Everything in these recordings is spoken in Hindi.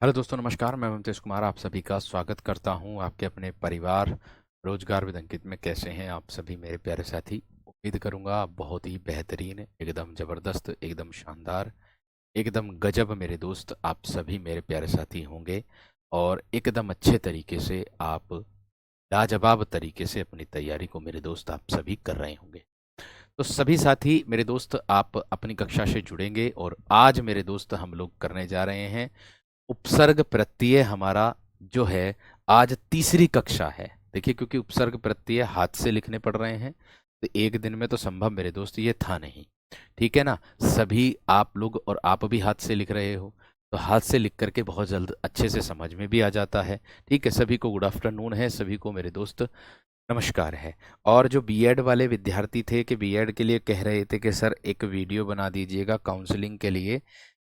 हेलो दोस्तों, नमस्कार। मैं ममतेश कुमार आप सभी का स्वागत करता हूं आपके अपने परिवार रोजगार विद अंकित में। कैसे हैं आप सभी मेरे प्यारे साथी? उम्मीद करूंगा आप बहुत ही बेहतरीन, एकदम ज़बरदस्त, एकदम शानदार, एकदम गजब मेरे दोस्त आप सभी मेरे प्यारे साथी होंगे। और एकदम अच्छे तरीके से आप लाजवाब तरीके से अपनी तैयारी को मेरे दोस्त आप सभी कर रहे होंगे। तो सभी साथी मेरे दोस्त आप अपनी कक्षा से जुड़ेंगे और आज मेरे दोस्त हम लोग करने जा रहे हैं उपसर्ग प्रत्यय। हमारा जो है आज तीसरी कक्षा है। देखिए, क्योंकि उपसर्ग प्रत्यय हाथ से लिखने पड़ रहे हैं तो एक दिन में तो संभव मेरे दोस्त ये था नहीं। ठीक है ना? सभी आप लोग और आप भी हाथ से लिख रहे हो तो हाथ से लिख करके बहुत जल्द अच्छे से समझ में भी आ जाता है। ठीक है, सभी को गुड आफ्टरनून है, सभी को मेरे दोस्त नमस्कार है। और जो बीएड वाले विद्यार्थी थे कि बीएड के लिए कह रहे थे कि सर एक वीडियो बना दीजिएगा काउंसलिंग के लिए,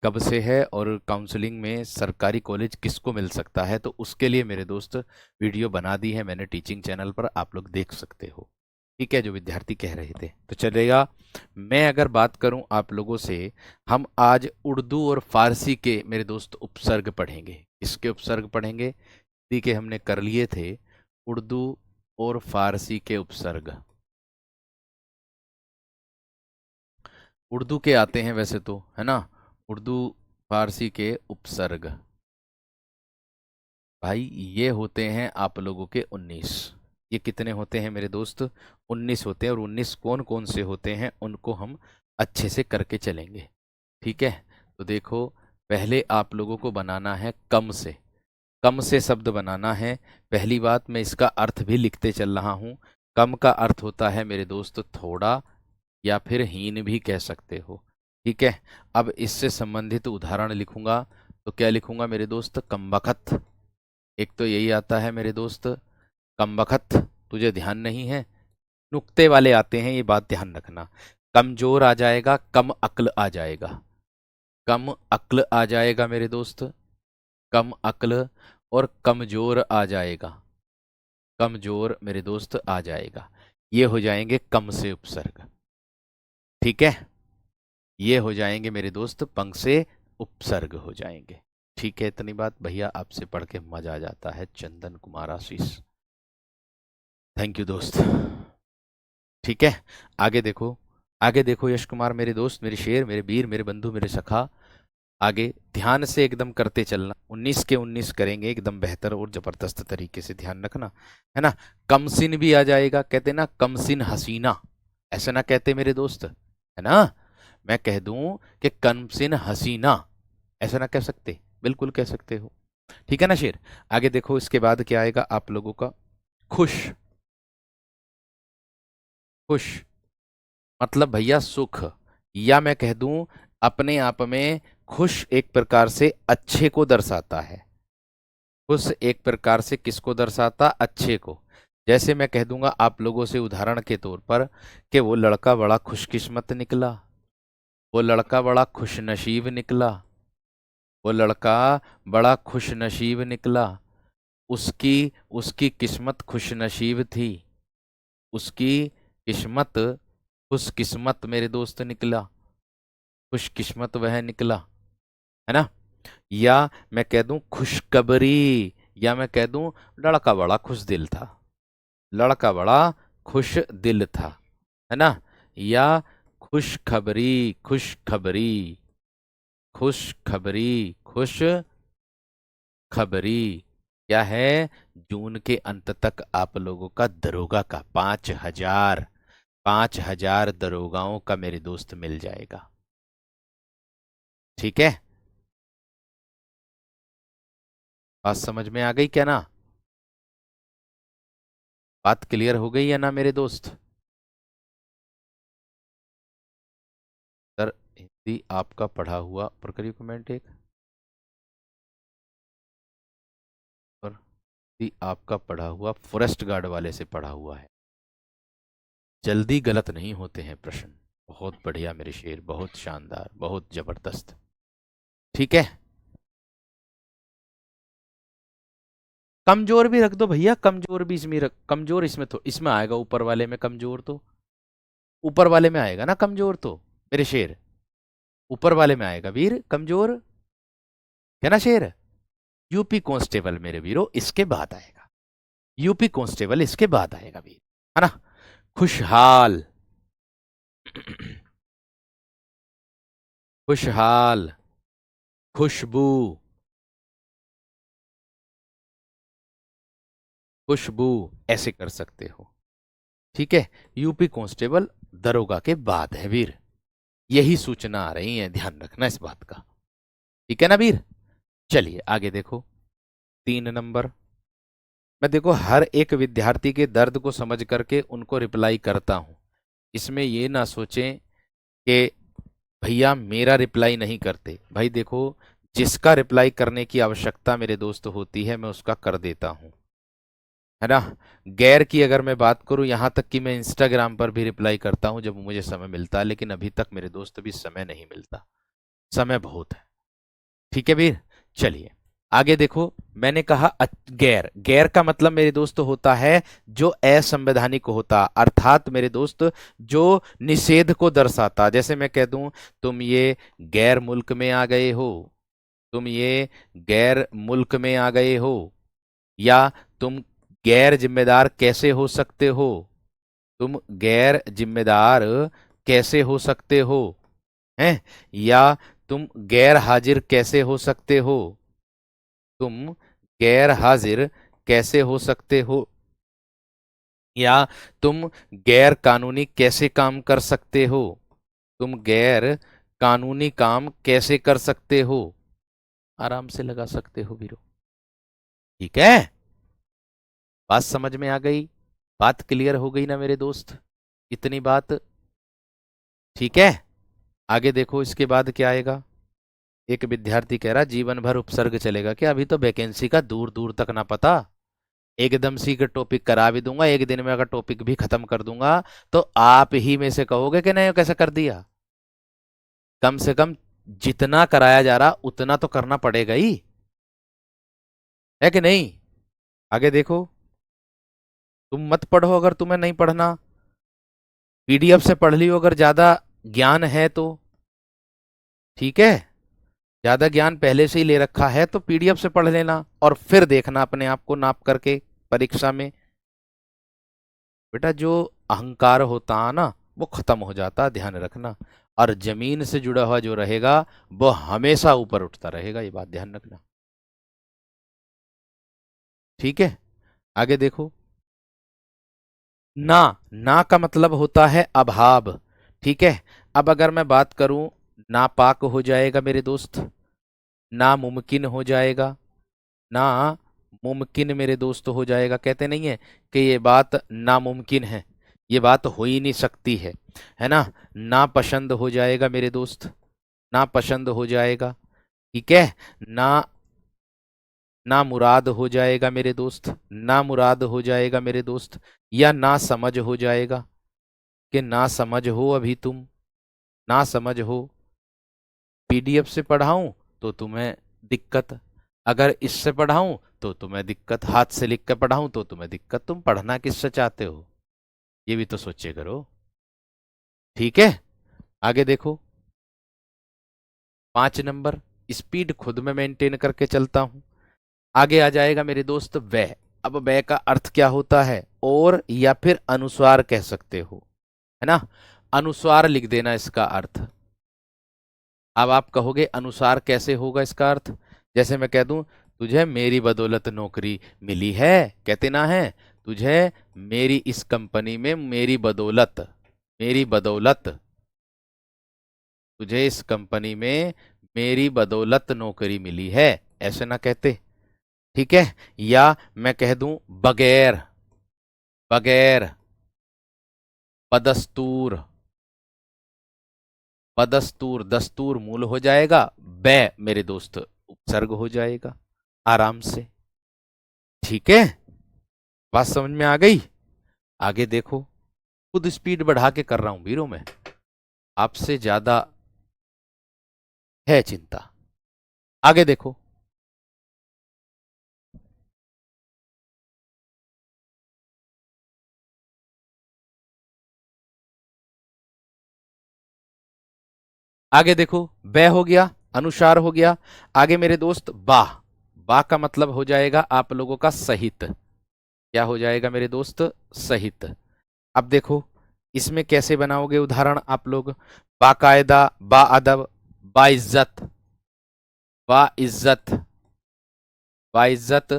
कब से है और काउंसलिंग में सरकारी कॉलेज किसको मिल सकता है, तो उसके लिए मेरे दोस्त वीडियो बना दी है मैंने टीचिंग चैनल पर, आप लोग देख सकते हो। ठीक है, जो विद्यार्थी कह रहे थे तो चलेगा। मैं अगर बात करूं आप लोगों से, हम आज उर्दू और फारसी के मेरे दोस्त उपसर्ग पढ़ेंगे। इसके उपसर्ग पढ़ेंगे, हिंदी के हमने कर लिए थे, उर्दू और फारसी के उपसर्ग। उर्दू के आते हैं वैसे तो, है ना? उर्दू फारसी के उपसर्ग भाई ये होते हैं आप लोगों के 19। ये कितने होते हैं मेरे दोस्त? 19 होते हैं। और 19 कौन कौन से होते हैं उनको हम अच्छे से करके चलेंगे। ठीक है, तो देखो, पहले आप लोगों को बनाना है कम से। कम से शब्द बनाना है। पहली बात, मैं इसका अर्थ भी लिखते चल रहा हूं। कम का अर्थ होता है मेरे दोस्त थोड़ा, या फिर हीन भी कह सकते हो। ठीक है, अब इससे संबंधित उदाहरण लिखूंगा तो क्या लिखूंगा मेरे दोस्त? कमबख्त। एक तो यही आता है मेरे दोस्त, कमबख्त। तुझे ध्यान नहीं है? नुक्ते वाले आते हैं, ये बात ध्यान रखना। कमजोर आ जाएगा, कम अक्ल आ जाएगा। कम अक्ल आ जाएगा मेरे दोस्त, कम अक्ल। और कमजोर आ जाएगा, कमजोर मेरे दोस्त आ जाएगा। ये हो जाएंगे कम से उपसर्ग। ठीक है, ये हो जाएंगे मेरे दोस्त पंग से उपसर्ग हो जाएंगे। ठीक है, इतनी बात भैया आपसे पढ़ के मजा आ जाता है। चंदन कुमार आशीष, थैंक यू दोस्त। ठीक है, आगे देखो, आगे देखो यश कुमार मेरे दोस्त, मेरे शेर, मेरे वीर, मेरे बंधु, मेरे सखा। आगे ध्यान से एकदम करते चलना। 19 के 19 करेंगे एकदम बेहतर और जबरदस्त तरीके से, ध्यान रखना। है ना? कमसिन भी आ जाएगा, कहते ना कमसिन हसीना, ऐसा ना कहते मेरे दोस्त, है ना? मैं कह दूं कि कमसिन हसीना, ऐसा ना कह सकते? बिल्कुल कह सकते हो। ठीक है ना शेर? आगे देखो, इसके बाद क्या आएगा आप लोगों का? खुश। खुश मतलब भैया सुख, या मैं कह दूं अपने आप में खुश एक प्रकार से अच्छे को दर्शाता है। खुश एक प्रकार से किसको दर्शाता? अच्छे को। जैसे मैं कह दूंगा आप लोगों से उदाहरण के तौर पर कि वो लड़का बड़ा खुशकिस्मत निकला, वो लड़का बड़ा खुशनसीब निकला, वो लड़का बड़ा खुशनसीब निकला। उसकी उसकी किस्मत खुशनसीब थी, उसकी किस्मत खुशकिस्मत मेरे दोस्त निकला, खुशकिस्मत वह निकला। है ना? या मैं कह दूं खुशखबरी, या मैं कह दूं लड़का बड़ा खुश दिल था, लड़का बड़ा खुश दिल था। है ना? या खुशखबरी, खुशखबरी, खुशखबरी, खुश खबरी। क्या है? जून के अंत तक आप लोगों का दरोगा का 5,000, 5,000 दरोगाओं का मेरे दोस्त मिल जाएगा। ठीक है, बात समझ में आ गई क्या ना? बात क्लियर हो गई है ना मेरे दोस्त? सर, हिंदी आपका पढ़ा हुआ पर करिए कमेंट एक, और हिंदी आपका पढ़ा हुआ फॉरेस्ट गार्ड वाले से पढ़ा हुआ है। जल्दी गलत नहीं होते हैं प्रश्न। बहुत बढ़िया मेरे शेर, बहुत शानदार, बहुत जबरदस्त। ठीक है, कमजोर भी रख दो भैया, कमजोर भी इसमें रख, कमजोर इसमें तो इसमें आएगा, ऊपर वाले में कमजोर तो, ऊपर वाले में आएगा ना कमजोर तो मेरे शेर, ऊपर वाले में आएगा वीर कमजोर। है ना शेर? यूपी कांस्टेबल मेरे वीरों इसके बाद आएगा, यूपी कांस्टेबल इसके बाद आएगा वीर, है ना। खुशहाल, खुशहाल, खुशबू, खुशबू, ऐसे कर सकते हो। ठीक है, यूपी कांस्टेबल दरोगा के बाद है वीर, यही सूचना आ रही है, ध्यान रखना इस बात का। ठीक है ना वीर। चलिए आगे देखो, 3 नंबर। मैं देखो हर एक विद्यार्थी के दर्द को समझ करके उनको रिप्लाई करता हूं, इसमें ये ना सोचें कि भैया मेरा रिप्लाई नहीं करते। भाई देखो, जिसका रिप्लाई करने की आवश्यकता मेरे दोस्त होती है मैं उसका कर देता हूं, है ना। गैर की अगर मैं बात करूं, यहां तक कि मैं इंस्टाग्राम पर भी रिप्लाई करता हूं जब मुझे समय मिलता है, लेकिन अभी तक मेरे दोस्त भी समय नहीं मिलता, समय बहुत है। ठीक है वीर। चलिए आगे देखो, मैंने कहा गैर, गैर का मतलब मेरे दोस्त होता है जो असंवैधानिक होता, अर्थात मेरे दोस्त जो निषेध को दर्शाता। जैसे मैं कह दूं तुम ये गैर मुल्क में आ गए हो, तुम ये गैर मुल्क में आ गए हो, या तुम गैर जिम्मेदार कैसे हो सकते हो, तुम गैर जिम्मेदार कैसे हो सकते हो, हैं, या तुम गैर हाजिर कैसे हो सकते हो, तुम गैर हाजिर कैसे हो सकते हो, या तुम गैर कानूनी कैसे काम कर सकते हो, तुम गैर कानूनी काम कैसे कर सकते हो। आराम से लगा सकते हो वीरो। ठीक है, बात समझ में आ गई, बात क्लियर हो गई ना मेरे दोस्त, इतनी बात। ठीक है, आगे देखो इसके बाद क्या आएगा। एक विद्यार्थी कह रहा जीवन भर उपसर्ग चलेगा क्या, अभी तो वैकेंसी का दूर दूर तक ना पता, एकदम सी के टॉपिक करा भी दूंगा एक दिन में, अगर टॉपिक भी खत्म कर दूंगा तो आप ही में से कहोगे कि नहीं कैसे कर दिया। कम से कम जितना कराया जा रहा उतना तो करना पड़ेगा ही, है कि नहीं। आगे देखो, तुम मत पढ़ो अगर तुम्हें नहीं पढ़ना, पीडीएफ से पढ़ लियो अगर ज्यादा ज्ञान है तो। ठीक है, ज्यादा ज्ञान पहले से ही ले रखा है तो पीडीएफ से पढ़ लेना और फिर देखना अपने आप को नाप करके परीक्षा में। बेटा जो अहंकार होता है ना वो खत्म हो जाता, ध्यान रखना। और जमीन से जुड़ा हुआ जो रहेगा वो हमेशा ऊपर उठता रहेगा, ये बात ध्यान रखना। ठीक है, आगे देखो, ना, ना का मतलब होता है अभाव। ठीक है, अब अगर मैं बात करूं, नापाक हो जाएगा मेरे दोस्त, नामुमकिन हो जाएगा, ना मुमकिन मेरे दोस्त हो जाएगा। कहते नहीं है कि ये बात नामुमकिन है, ये बात हो ही नहीं सकती है ना। नापसंद हो जाएगा मेरे दोस्त, नापसंद हो जाएगा। ठीक है, ना, ना मुराद हो जाएगा मेरे दोस्त, ना मुराद हो जाएगा मेरे दोस्त, या ना समझ हो जाएगा, कि ना समझ हो अभी तुम, ना समझ हो। पीडीएफ से पढ़ाऊं तो तुम्हें दिक्कत, अगर इससे पढ़ाऊं तो तुम्हें दिक्कत, हाथ से लिख कर पढ़ाऊं तो तुम्हें दिक्कत, तुम पढ़ना किससे चाहते हो, ये भी तो सोचे करो। ठीक है, आगे देखो, 5 नंबर, स्पीड खुद में मेंटेन करके चलता हूं। आगे आ जाएगा मेरे दोस्त वह। अब वह का अर्थ क्या होता है, और या फिर अनुस्वार कह सकते हो, है ना। अनुस्वार लिख देना इसका अर्थ। अब आप कहोगे अनुसार कैसे होगा इसका अर्थ, जैसे मैं कह दूं तुझे मेरी बदौलत नौकरी मिली है, कहते ना है, तुझे मेरी इस कंपनी में मेरी बदौलत, मेरी बदौलत, तुझे इस कंपनी में मेरी बदौलत नौकरी मिली है, ऐसे ना कहते। ठीक है, या मैं कह दूं बगैर, बगैर बदस्तूर, बदस्तूर, दस्तूर मूल हो जाएगा, बै मेरे दोस्त उपसर्ग हो जाएगा, आराम से। ठीक है, बात समझ में आ गई। आगे देखो, खुद स्पीड बढ़ा के कर रहा हूं वीरों में, आपसे ज्यादा है चिंता। आगे देखो, आगे देखो, बै हो गया, अनुसार हो गया। आगे मेरे दोस्त बाह, बा का मतलब हो जाएगा आप लोगों का सहित। क्या हो जाएगा मेरे दोस्त? सहित। अब देखो इसमें कैसे बनाओगे उदाहरण आप लोग। बाकायदा, बाअदब, बाइज्जत, बाइज्जत, बाइज्जत,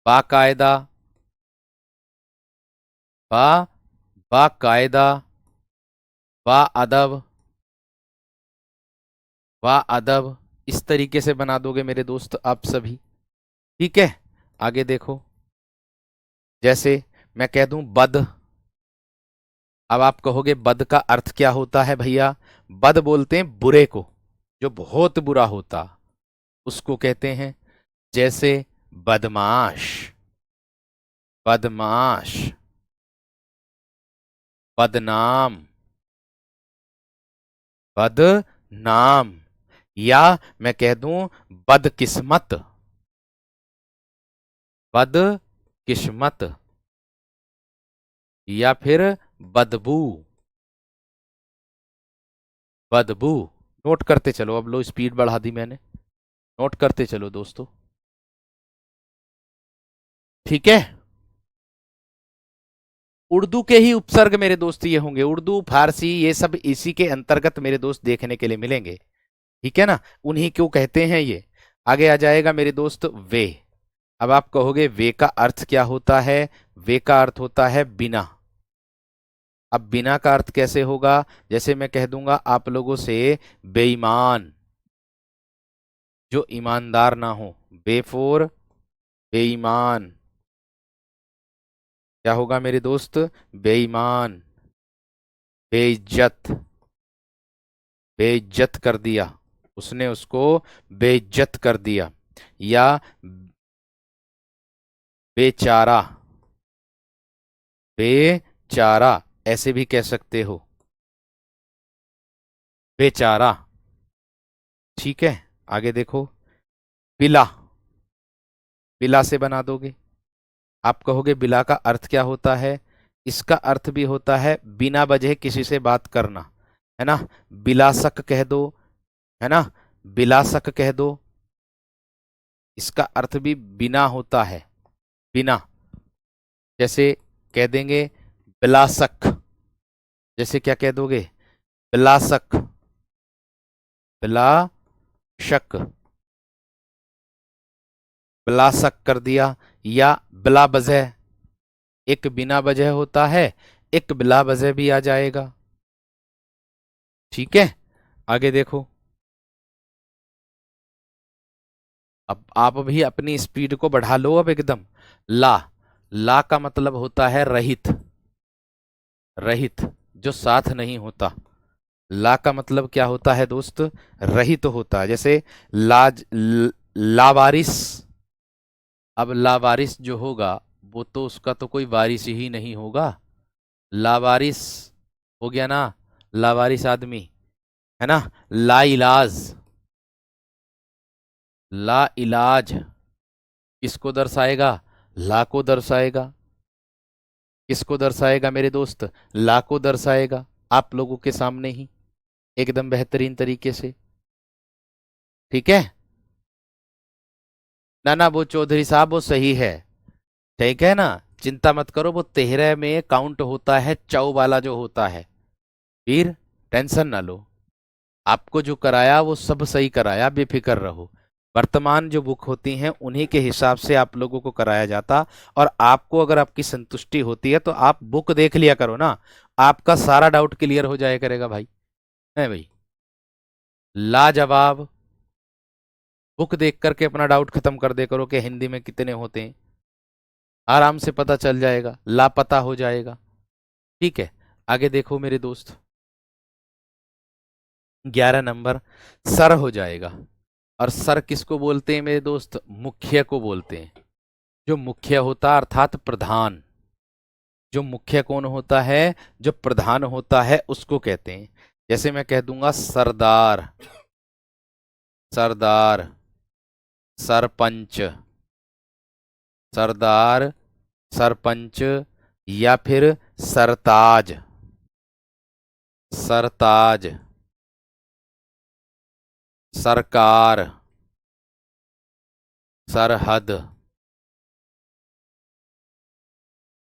बाकायदा, बा बाकायदा, बाअदब, बाअदब। इस तरीके से बना दोगे मेरे दोस्त आप सभी। ठीक है, आगे देखो। जैसे मैं कह दूं बद, अब आप कहोगे बद का अर्थ क्या होता है भैया? बद बोलते हैं बुरे को, जो बहुत बुरा होता उसको कहते हैं। जैसे बदमाश, बदमाश, बदनाम, बदनाम। या मैं कह दूं बदकिस्मत, बदकिस्मत। या फिर बदबू, बदबू। नोट करते चलो, अब लो स्पीड बढ़ा दी मैंने, नोट करते चलो दोस्तों। ठीक है, उर्दू के ही उपसर्ग मेरे दोस्त ये होंगे, उर्दू फारसी ये सब इसी के अंतर्गत मेरे दोस्त देखने के लिए मिलेंगे। ठीक है ना, उन्हीं क्यों कहते हैं ये। आगे आ जाएगा मेरे दोस्त वे। अब आप कहोगे वे का अर्थ क्या होता है? वे का अर्थ होता है बिना। अब बिना का अर्थ कैसे होगा? जैसे मैं कह दूंगा आप लोगों से बेईमान, जो ईमानदार ना हो, बेफोर, बेईमान। क्या होगा मेरे दोस्त? बेईमान, बेइज्जत, बेइज्जत कर दिया, उसने उसको बेइज्जत कर दिया। या बेचारा, बेचारा ऐसे भी कह सकते हो, बेचारा। ठीक है, आगे देखो। बिला, बिला से बना दोगे। आप कहोगे बिला का अर्थ क्या होता है? इसका अर्थ भी होता है बिना वजह किसी से बात करना, है ना। बिलासक कह दो, है ना, बिलासक कह दो। इसका अर्थ भी बिना होता है, बिना। जैसे कह देंगे बिलासक, जैसे क्या कह दोगे? बिलासक, बिलाशक, बिलासक कर दिया। या बिला वजह, एक बिना वजह होता है, एक बिला वजह भी आ जाएगा। ठीक है, आगे देखो। अब आप भी अपनी स्पीड को बढ़ा लो अब एकदम। ला, ला का मतलब होता है रहित, रहित, जो साथ नहीं होता। ला का मतलब क्या होता है दोस्त? रहित होता है। जैसे लावारिस। अब लावारिस जो होगा वो तो उसका तो कोई वारिस ही नहीं होगा। लावारिस हो गया ना, लावारिस आदमी, है ना। ला इलाज, ला इलाज किसको दर्शाएगा? ला को दर्शाएगा। किसको दर्शाएगा मेरे दोस्त? ला को दर्शाएगा, आप लोगों के सामने ही एकदम बेहतरीन तरीके से। ठीक है ना, ना वो चौधरी साहब वो सही है। ठीक है ना, चिंता मत करो, वो 13 में काउंट होता है, चौ वाला जो होता है। फिर टेंशन ना लो, आपको जो कराया वो सब सही कराया, बेफिक्र रहो। वर्तमान जो बुक होती हैं उन्हीं के हिसाब से आप लोगों को कराया जाता। और आपको अगर आपकी संतुष्टि होती है तो आप बुक देख लिया करो ना, आपका सारा डाउट क्लियर हो जाया करेगा भाई। है भाई, लाजवाब। बुक देख करके अपना डाउट खत्म कर दे करो कि हिंदी में कितने होते हैं, आराम से पता चल जाएगा, लापता हो जाएगा। ठीक है, आगे देखो मेरे दोस्त। 11 नंबर सर हो जाएगा। और सर किसको बोलते हैं मेरे दोस्त? मुख्य को बोलते हैं। जो मुख्य होता अर्थात प्रधान, जो मुख्य कौन होता है? जो प्रधान होता है उसको कहते हैं। जैसे मैं कह दूंगा सरदार, सरदार, सरपंच, सरदार, सरपंच। या फिर सरताज, सरताज, सरकार, सरहद,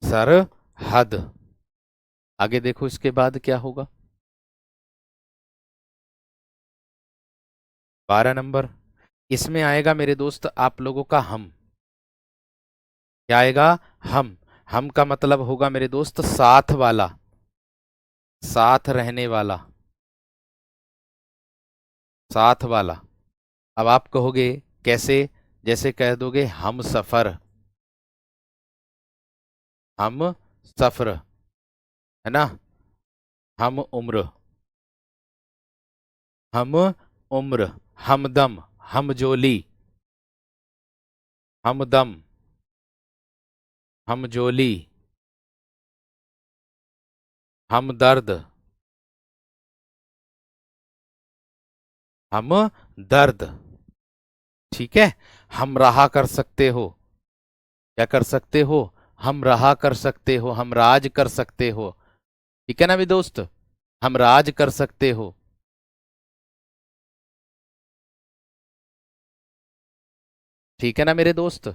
सरहद। आगे देखो इसके बाद क्या होगा। 12 नंबर, इसमें आएगा मेरे दोस्त आप लोगों का हम। क्या आएगा? हम का मतलब होगा मेरे दोस्त साथ वाला, साथ रहने वाला, साथ वाला। अब आप कहोगे कैसे? जैसे कह दोगे हम सफर, हम सफर, है ना, हम उम्र, हम उम्र, हमदम, हमजोली, हमदम, हमजोली, हमदर्द, हम दर्द। ठीक है, हम रहा कर सकते हो, क्या कर सकते हो? हम रहा कर सकते हो, हम राज कर सकते हो। ठीक है ना भी दोस्त, हम राज कर सकते हो। ठीक है ना मेरे दोस्त,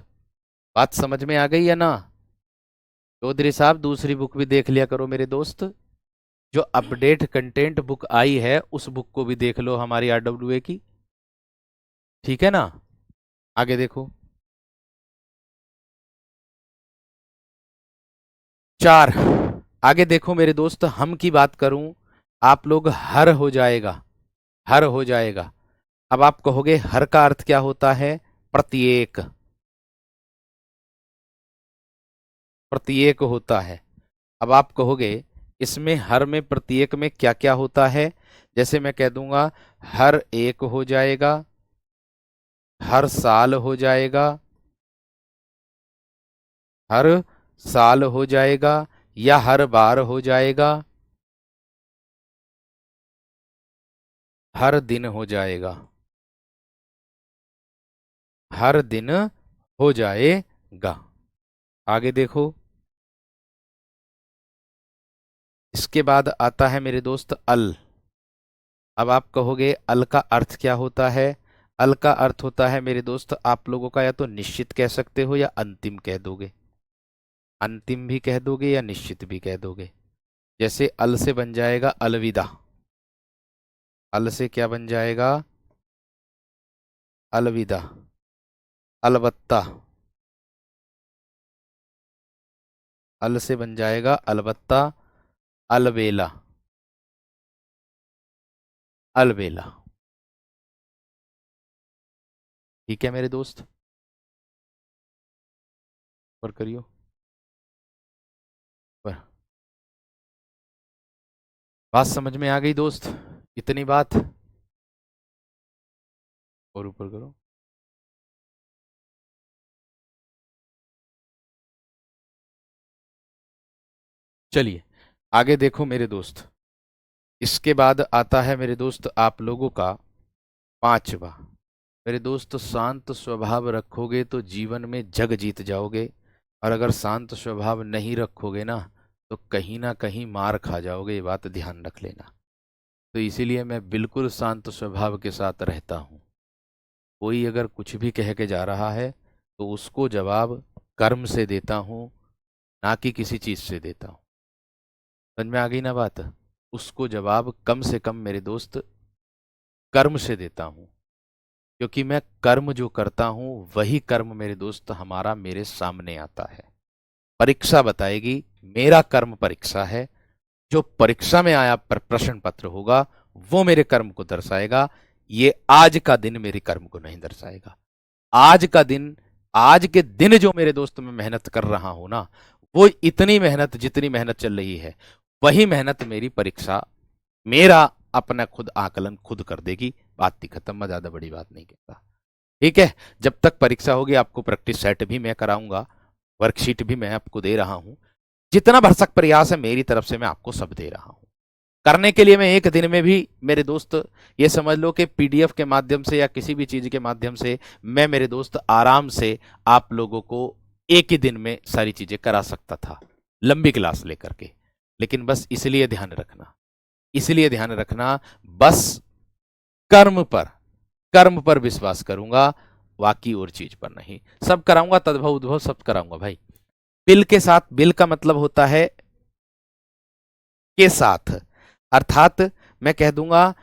बात समझ में आ गई है ना? चौधरी साहब दूसरी बुक भी देख लिया करो मेरे दोस्त, जो अपडेट कंटेंट बुक आई है उस बुक को भी देख लो हमारी आरडब्ल्यूए की। ठीक है ना? आगे देखो। 4, आगे देखो मेरे दोस्त, हम की बात करूं, आप लोग हर हो जाएगा, हर हो जाएगा। अब आप कहोगे हर का अर्थ क्या होता है? प्रत्येक, प्रत्येक होता है। अब आप कहोगे इसमें हर में प्रत्येक में क्या क्या होता है? जैसे मैं कह दूंगा हर एक हो जाएगा, हर साल हो जाएगा, हर साल हो जाएगा, या हर बार हो जाएगा, हर दिन हो जाएगा, हर दिन हो जाएगा। आगे देखो, इसके बाद आता है मेरे दोस्त अल। अब आप कहोगे अल का अर्थ क्या होता है? अल का अर्थ होता है मेरे दोस्त आप लोगों का, या तो निश्चित कह सकते हो या अंतिम कह दोगे, अंतिम भी कह दोगे या निश्चित भी कह दोगे। जैसे अल से बन जाएगा अलविदा, अल से क्या बन जाएगा? अलविदा, अलबत्ता, अल से बन जाएगा अलबत्ता, अलबेला, अलबेला। ठीक है मेरे दोस्त, पर करियो, पर बात समझ में आ गई दोस्त? इतनी बात, और ऊपर करो। चलिए आगे देखो मेरे दोस्त, इसके बाद आता है मेरे दोस्त आप लोगों का 5वां। मेरे दोस्त शांत स्वभाव रखोगे तो जीवन में जग जीत जाओगे, और अगर शांत स्वभाव नहीं रखोगे तो कहीं ना कहीं मार खा जाओगे, ये बात ध्यान रख लेना। तो इसीलिए मैं बिल्कुल शांत स्वभाव के साथ रहता हूँ। कोई अगर कुछ भी कह के जा रहा है तो उसको जवाब कर्म से देता हूँ, ना कि किसी चीज से देता हूँ। समझ में आ गई ना बात? उसको जवाब कम से कम मेरे दोस्त कर्म से देता हूँ, क्योंकि मैं कर्म जो करता हूँ वही कर्म मेरे दोस्त हमारा मेरे सामने आता है। परीक्षा बताएगी, मेरा कर्म परीक्षा है। जो परीक्षा में आया प्रश्न पत्र होगा वो मेरे कर्म को दर्शाएगा। ये आज का दिन मेरे कर्म को नहीं दर्शाएगा। आज का दिन, आज के दिन जो मेरे दोस्त मैं मेहनत कर रहा हूं वो इतनी मेहनत जितनी मेहनत चल रही है वही मेहनत मेरी परीक्षा, मेरा अपना खुद आकलन खुद कर देगी। बात ही खत्म, मैं ज्यादा बड़ी बात नहीं कहता। ठीक है, जब तक परीक्षा होगी आपको प्रैक्टिस सेट भी मैं कराऊंगा, वर्कशीट भी मैं आपको दे रहा हूं। जितना भरसक प्रयास है मेरी तरफ से मैं आपको सब दे रहा हूं। करने के लिए मैं एक दिन में भी मेरे दोस्त ये समझ लो कि पीडीएफ के माध्यम से या किसी भी चीज के माध्यम से मैं मेरे दोस्त आराम से आप लोगों को एक ही दिन में सारी चीजें करा सकता था, लंबी क्लास लेकर के। लेकिन बस इसलिए ध्यान रखना, इसलिए ध्यान रखना, बस कर्म पर, कर्म पर विश्वास करूंगा। बाकी और चीज पर नहीं। सब कराऊंगा, तद्भव उद्भव सब कराऊंगा भाई। बिल के साथ, बिल का मतलब होता है के साथ, अर्थात मैं कह दूंगा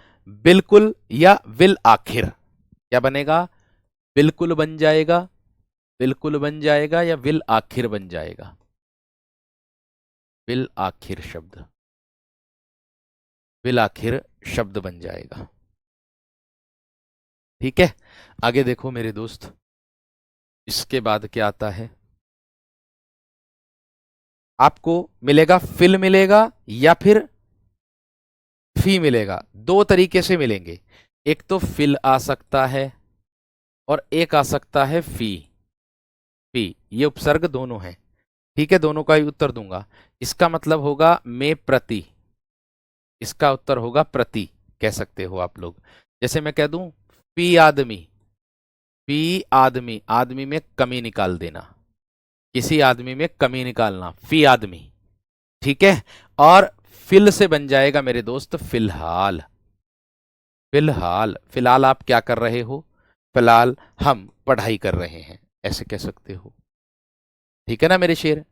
बिल्कुल या विल आखिर। क्या बनेगा? बिल्कुल बन जाएगा, बिल्कुल बन जाएगा, या विल आखिर बन जाएगा। विल आखिर शब्द, विल आखिर शब्द बन जाएगा। ठीक है, आगे देखो मेरे दोस्त, इसके बाद क्या आता है? आपको मिलेगा फिल मिलेगा या फिर फी मिलेगा। दो तरीके से मिलेंगे, एक तो फिल आ सकता है और एक आ सकता है फी। फी ये उपसर्ग दोनों हैं। ठीक है, दोनों का ही उत्तर दूंगा। इसका मतलब होगा में प्रति, इसका उत्तर होगा प्रति कह सकते हो आप लोग। जैसे मैं कह दूं फी आदमी, फी आदमी, आदमी में कमी निकाल देना, किसी आदमी में कमी निकालना, फी आदमी। ठीक है, और फिल से बन जाएगा मेरे दोस्त फिलहाल। फिलहाल, फिलहाल आप क्या कर रहे हो? फिलहाल हम पढ़ाई कर रहे हैं, ऐसे कह सकते हो। ठीक है ना मेरे शेर,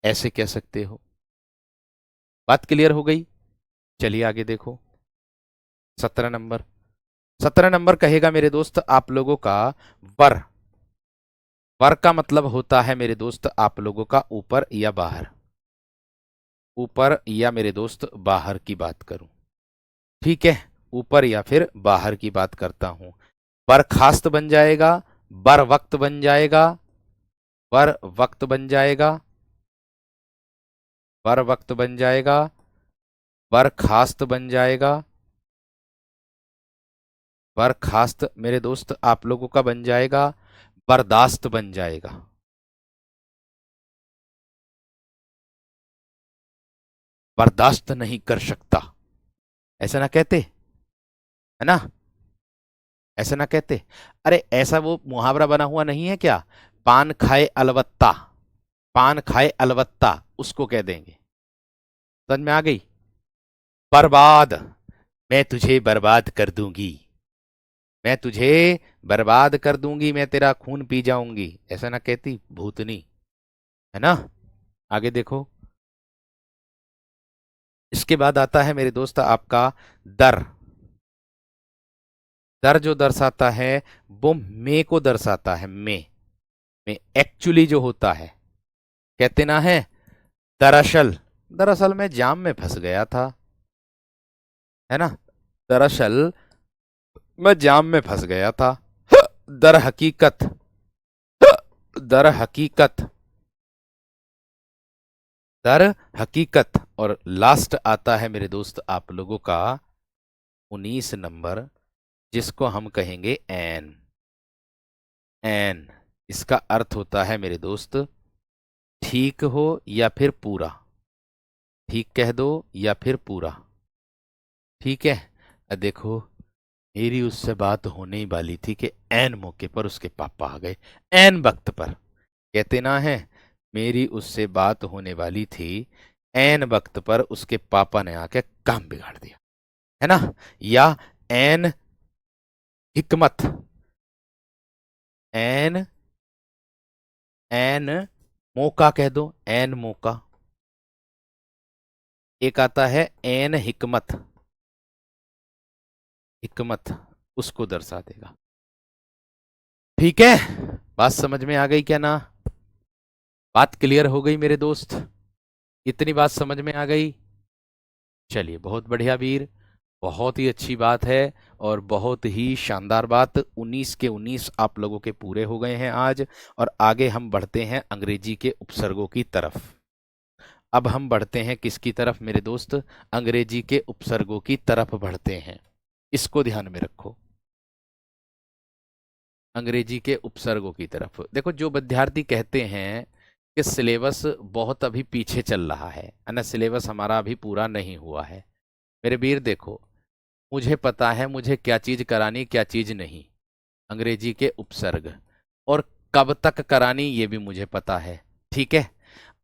ऐसे कह सकते हो। बात क्लियर हो गई? चलिए आगे देखो 17 नंबर। 17 नंबर कहेगा मेरे दोस्त आप लोगों का वर। वर का मतलब होता है मेरे दोस्त आप लोगों का ऊपर या बाहर, ऊपर या मेरे दोस्त बाहर की बात करूं। ठीक है, ऊपर या फिर बाहर की बात करता हूं। बर्खास्त बन जाएगा, बर वक्त बन जाएगा, बर वक्त बन जाएगा, बर वक्त बन जाएगा, बर्खास्त बन जाएगा। बर्खास्त मेरे दोस्त आप लोगों का बन जाएगा बर्दाश्त बन जाएगा। बर्दाश्त नहीं कर सकता, ऐसा ना कहते, है ना? ऐसा ना कहते। अरे ऐसा वो मुहावरा बना हुआ नहीं है क्या? पान खाए अलवत्ता, पान खाए अलवत्ता, उसको कह देंगे। समझ में आ गई? बर्बाद, मैं तुझे बर्बाद कर दूंगी, मैं तुझे बर्बाद कर दूंगी, मैं तेरा खून पी जाऊंगी, ऐसा ना कहती भूतनी, है ना? आगे देखो, इसके बाद आता है मेरे दोस्त आपका दर। दर जो दर्शाता है वो मे को दर्शाता है। मे, में एक्चुअली जो होता है, कहते ना है दरअसल, दरअसल मैं जाम में फंस गया था, है ना? दरअसल मैं जाम में फंस गया था। दर हकीकत, दर हकीकत, दर हकीकत। और लास्ट आता है मेरे दोस्त आप लोगों का 19 नंबर, जिसको हम कहेंगे एन। एन, इसका अर्थ होता है मेरे दोस्त ठीक हो या फिर पूरा, ठीक कह दो या फिर पूरा। ठीक है, देखो मेरी उससे बात होने ही वाली थी कि एन मौके पर उसके पापा आ गए, एन वक्त पर। कहते ना है मेरी उससे बात होने वाली थी, एन वक्त पर उसके पापा ने आके काम बिगाड़ दिया, है ना? या एन हिकमत, एन, एन मौका कह दो, एन मौका। एक आता है एन हिकमत, हिकमत उसको दर्शा देगा। ठीक है, बात समझ में आ गई क्या ना? बात क्लियर हो गई मेरे दोस्त? इतनी बात समझ में आ गई? चलिए बहुत बढ़िया वीर, बहुत ही अच्छी बात है और बहुत ही शानदार बात। 19 के 19 आप लोगों के पूरे हो गए हैं आज। और आगे हम बढ़ते हैं अंग्रेजी के उपसर्गों की तरफ। अब हम बढ़ते हैं किसकी तरफ मेरे दोस्त? अंग्रेजी के उपसर्गों की तरफ बढ़ते हैं, इसको ध्यान में रखो। अंग्रेजी के उपसर्गों की तरफ देखो। जो विद्यार्थी कहते हैं कि सिलेबस बहुत अभी पीछे चल रहा है ना, सिलेबस हमारा अभी पूरा नहीं हुआ है, मेरे वीर देखो, मुझे पता है मुझे क्या चीज करानी क्या चीज नहीं, अंग्रेजी के उपसर्ग, और कब तक करानी ये भी मुझे पता है। ठीक है,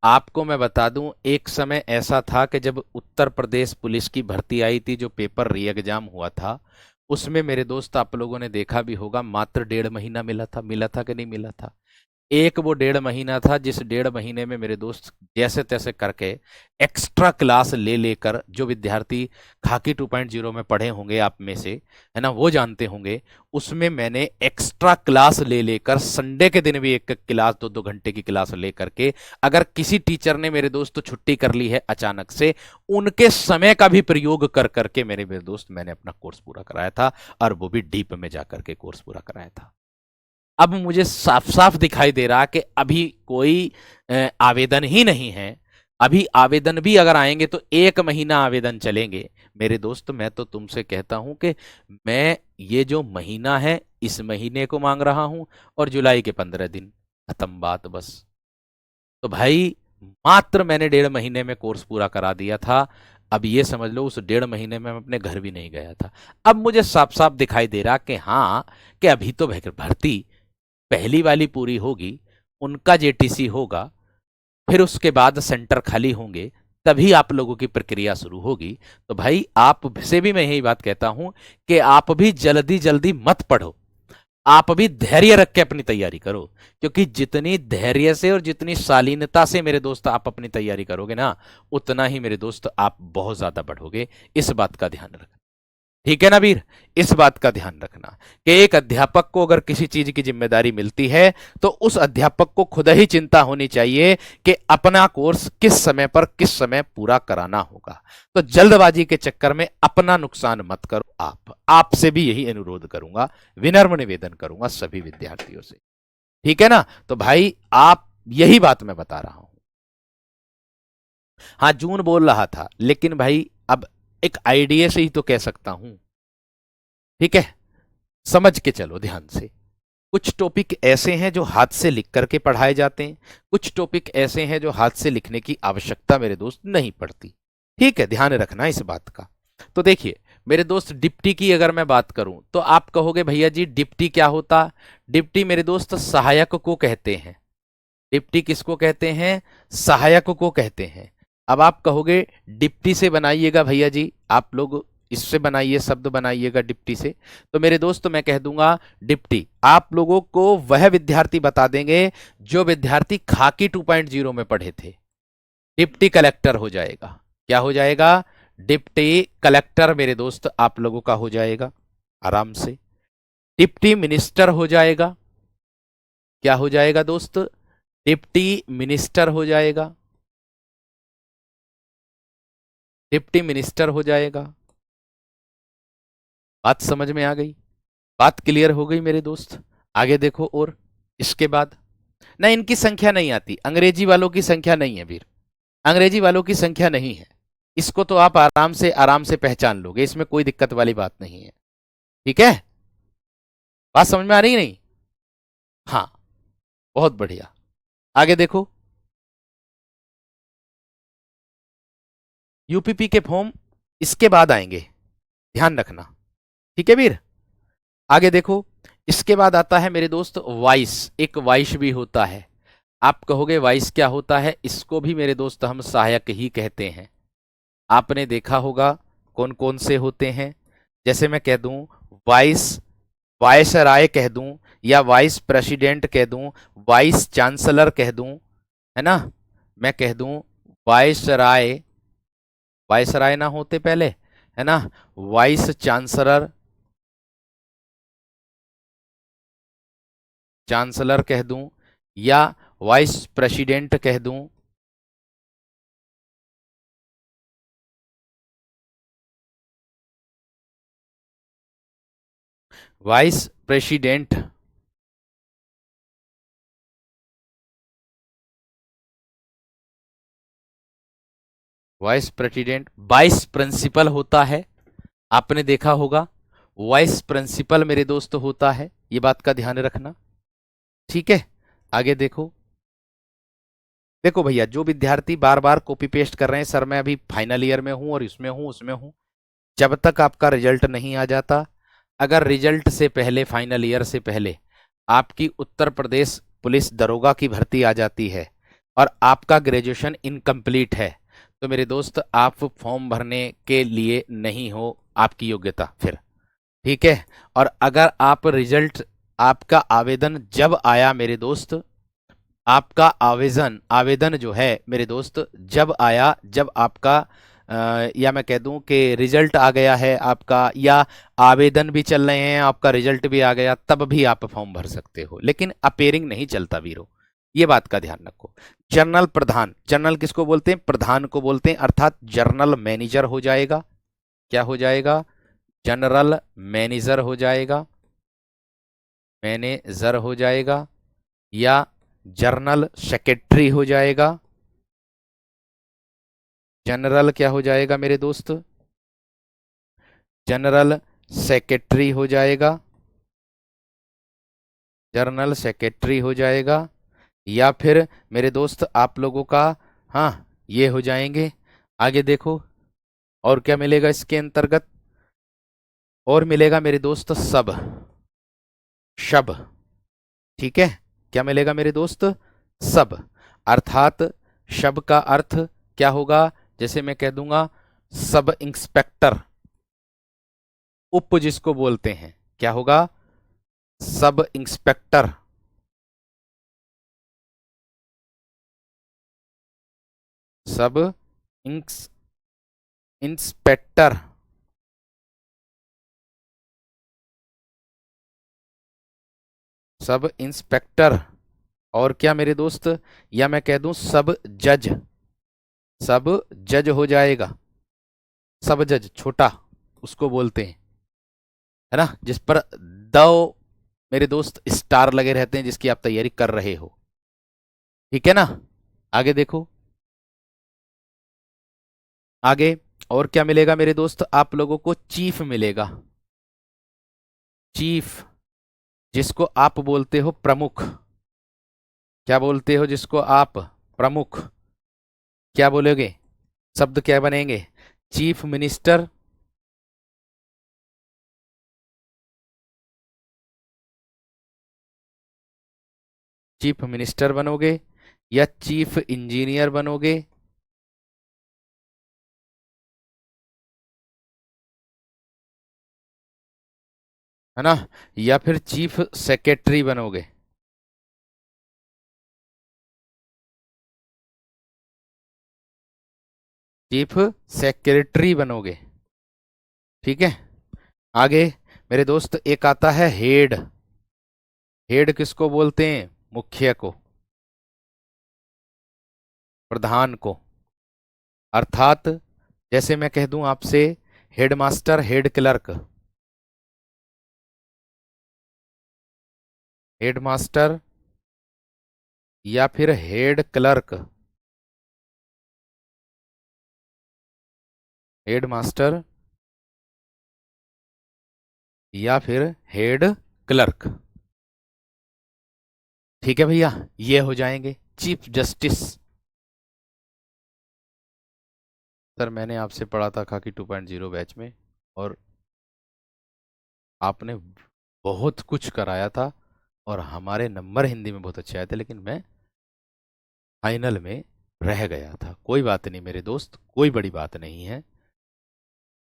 आपको मैं बता दूं, एक समय ऐसा था कि जब उत्तर प्रदेश पुलिस की भर्ती आई थी, जो पेपर री एग्जाम हुआ था, उसमें मेरे दोस्त आप लोगों ने देखा भी होगा मात्र 1.5 महीना मिला था कि नहीं मिला था। एक वो 1.5 महीना था जिस 1.5 महीने में मेरे दोस्त जैसे तैसे करके एक्स्ट्रा क्लास ले लेकर, जो विद्यार्थी खाकी 2.0 में पढ़े होंगे आप में से, है ना, वो जानते होंगे, उसमें मैंने एक्स्ट्रा क्लास ले लेकर संडे के दिन भी एक एक क्लास 2-2 घंटे की क्लास ले करके, अगर किसी टीचर ने मेरे दोस्त छुट्टी कर ली है अचानक से, उनके समय का भी प्रयोग कर करके मेरे दोस्त मैंने अपना कोर्स पूरा कराया था, और वो भी डीप में जाकर के कोर्स पूरा कराया था। अब मुझे साफ साफ दिखाई दे रहा कि अभी कोई आवेदन ही नहीं है। अभी आवेदन भी अगर आएंगे तो 1 महीना आवेदन चलेंगे। मेरे दोस्त मैं तो तुमसे कहता हूं कि मैं ये जो महीना है इस महीने को मांग रहा हूं, और जुलाई के 15 दिन, खत्म बात बस। तो भाई मात्र मैंने 1.5 महीने में कोर्स पूरा करा दिया था। अब ये समझ लो उस 1.5 महीने में मैं अपने घर भी नहीं गया था। अब मुझे साफ साफ दिखाई दे रहा कि हाँ, कि अभी तो भर्ती पहली वाली पूरी होगी, उनका जेटीसी होगा, फिर उसके बाद सेंटर खाली होंगे, तभी आप लोगों की प्रक्रिया शुरू होगी। तो भाई आप से भी मैं यही बात कहता हूं कि आप भी जल्दी जल्दी मत पढ़ो, आप भी धैर्य रख के अपनी तैयारी करो, क्योंकि जितनी धैर्य से और जितनी शालीनता से मेरे दोस्त आप अपनी तैयारी करोगे ना, उतना ही मेरे दोस्त आप बहुत ज्यादा बढ़ोगे। इस बात का ध्यान रखना, ठीक है ना वीर? इस बात का ध्यान रखना कि एक अध्यापक को अगर किसी चीज की जिम्मेदारी मिलती है तो उस अध्यापक को खुद ही चिंता होनी चाहिए कि अपना कोर्स किस समय पर किस समय पूरा कराना होगा। तो जल्दबाजी के चक्कर में अपना नुकसान मत करो। आपसे भी यही अनुरोध करूंगा, विनम्र निवेदन करूंगा सभी विद्यार्थियों से, ठीक है ना? तो भाई आप, यही बात मैं बता रहा हूं। हाँ, जून बोल रहा था, लेकिन भाई अब एक आइडिया से ही तो कह सकता हूं, ठीक है? समझ के चलो ध्यान से। कुछ टॉपिक ऐसे हैं जो हाथ से लिख करके पढ़ाए जाते हैं, कुछ टॉपिक ऐसे हैं जो हाथ से लिखने की आवश्यकता मेरे दोस्त नहीं पड़ती। ठीक है, ध्यान रखना इस बात का। तो देखिए मेरे दोस्त, डिप्टी की अगर मैं बात करूं तो आप कहोगे भैया जी डिप्टी क्या होता? डिप्टी मेरे दोस्त सहायक को कहते हैं। डिप्टी किसको कहते हैं? सहायक को कहते हैं। अब आप कहोगे डिप्टी से बनाइएगा भैया जी, आप लोग इससे बनाइए, शब्द बनाइएगा डिप्टी से। तो मेरे दोस्त मैं कह दूंगा डिप्टी आप लोगों को वह विद्यार्थी बता देंगे जो विद्यार्थी खाकी 2.0 में पढ़े थे। डिप्टी कलेक्टर हो जाएगा। क्या हो जाएगा? डिप्टी कलेक्टर मेरे दोस्त आप लोगों का हो जाएगा आराम से। डिप्टी मिनिस्टर हो जाएगा। क्या हो जाएगा दोस्त? डिप्टी मिनिस्टर हो जाएगा। डिप्टी मिनिस्टर हो जाएगा। बात समझ में आ गई? बात क्लियर हो गई मेरे दोस्त? आगे देखो, और इसके बाद ना, इनकी संख्या नहीं आती, अंग्रेजी वालों की संख्या नहीं है वीर, अंग्रेजी वालों की संख्या नहीं है। इसको तो आप आराम से पहचान लोगे, इसमें कोई दिक्कत वाली बात नहीं है, ठीक है? बात समझ में आ रही नहीं? हाँ, बहुत बढ़िया। आगे देखो, यूपीपी के फॉर्म इसके बाद आएंगे, ध्यान रखना, ठीक है वीर? आगे देखो, इसके बाद आता है मेरे दोस्त वाइस। एक वाइस भी होता है। आप कहोगे वाइस क्या होता है? इसको भी मेरे दोस्त हम सहायक ही कहते हैं। आपने देखा होगा कौन कौन से होते हैं। जैसे मैं कह दूं वाइस, वाइस राय कह दूं, या वाइस प्रेसिडेंट कह दूं, वाइस चांसलर कह दूं, है ना? मैं कह दूं वाइस राय, वाइस राय ना होते पहले, है ना, वाइस चांसलर, चांसलर कह दूं, या वाइस प्रेसिडेंट कह दूं। Vice president, vice president, vice principal होता है, आपने देखा होगा। वाइस प्रिंसिपल मेरे दोस्त होता है, ये बात का ध्यान रखना, ठीक है? आगे देखो, देखो भैया जो विद्यार्थी बार बार कॉपी पेस्ट कर रहे हैं, सर मैं अभी फाइनल ईयर में हूं और इसमें हूं उसमें हूं, जब तक आपका रिजल्ट नहीं आ जाता, अगर रिजल्ट से पहले, फाइनल ईयर से पहले आपकी उत्तर प्रदेश पुलिस दरोगा की भर्ती आ जाती है और आपका ग्रेजुएशन इनकम्प्लीट है, तो मेरे दोस्त आप फॉर्म भरने के लिए नहीं हो, आपकी योग्यता फिर ठीक है। और अगर आप रिजल्ट, आपका आवेदन जब आया मेरे दोस्त, आपका आवेदन आवेदन जो है मेरे दोस्त जब आया, जब आपका या मैं कह दूं कि रिजल्ट आ गया है आपका, या आवेदन भी चल रहे हैं, आपका रिजल्ट भी आ गया, तब भी आप फॉर्म भर सकते हो, लेकिन अपेयरिंग नहीं चलता वीरो, ये बात का ध्यान रखो। जनरल प्रधान, जनरल किसको बोलते हैं? प्रधान को बोलते हैं, अर्थात जनरल मैनेजर हो जाएगा। क्या हो जाएगा? जनरल मैनेजर हो जाएगा, मैनेजर हो जाएगा, या जर्नल सेक्रेटरी हो जाएगा। जनरल क्या हो जाएगा मेरे दोस्त? जनरल सेक्रेटरी हो जाएगा, जनरल सेक्रेटरी हो जाएगा, या फिर मेरे दोस्त आप लोगों का, हाँ, ये हो जाएंगे। आगे देखो और क्या मिलेगा इसके अंतर्गत, और मिलेगा मेरे दोस्त सब, शब। ठीक है, क्या मिलेगा मेरे दोस्त? सब। अर्थात शब का अर्थ क्या होगा? जैसे मैं कह दूंगा सब इंस्पेक्टर, उप जिसको बोलते हैं, क्या होगा? सब इंस्पेक्टर, सब इंस, इंस्पेक्टर, सब इंस्पेक्टर। और क्या मेरे दोस्त, या मैं कह दूं सब जज, सब जज हो जाएगा। सब जज छोटा उसको बोलते हैं, है ना, जिस पर दो मेरे दोस्त स्टार लगे रहते हैं, जिसकी आप तैयारी कर रहे हो। ठीक है ना? आगे देखो, आगे और क्या मिलेगा मेरे दोस्त? आप लोगों को चीफ मिलेगा, चीफ, जिसको आप बोलते हो प्रमुख। क्या बोलते हो जिसको आप? प्रमुख। क्या बोलोगे? शब्द क्या बनेंगे? चीफ मिनिस्टर, चीफ मिनिस्टर बनोगे, या चीफ इंजीनियर बनोगे, है ना, या फिर चीफ सेक्रेटरी बनोगे। चीफ सेक्रेटरी बनोगे। ठीक है। आगे मेरे दोस्त एक आता है हेड, हेड किसको बोलते हैं? मुखिया को, प्रधान को। अर्थात जैसे मैं कह दूं आपसे हेडमास्टर, हेड क्लर्क, हेडमास्टर या फिर हेड क्लर्क, हेडमास्टर या फिर हेड क्लर्क। ठीक है भैया, ये हो जाएंगे चीफ जस्टिस। सर मैंने आपसे पढ़ा था खाकी 2.0 बैच में, और आपने बहुत कुछ कराया था, और हमारे नंबर हिंदी में बहुत अच्छे आए थे, लेकिन मैं फाइनल में रह गया था। कोई बात नहीं मेरे दोस्त, कोई बड़ी बात नहीं है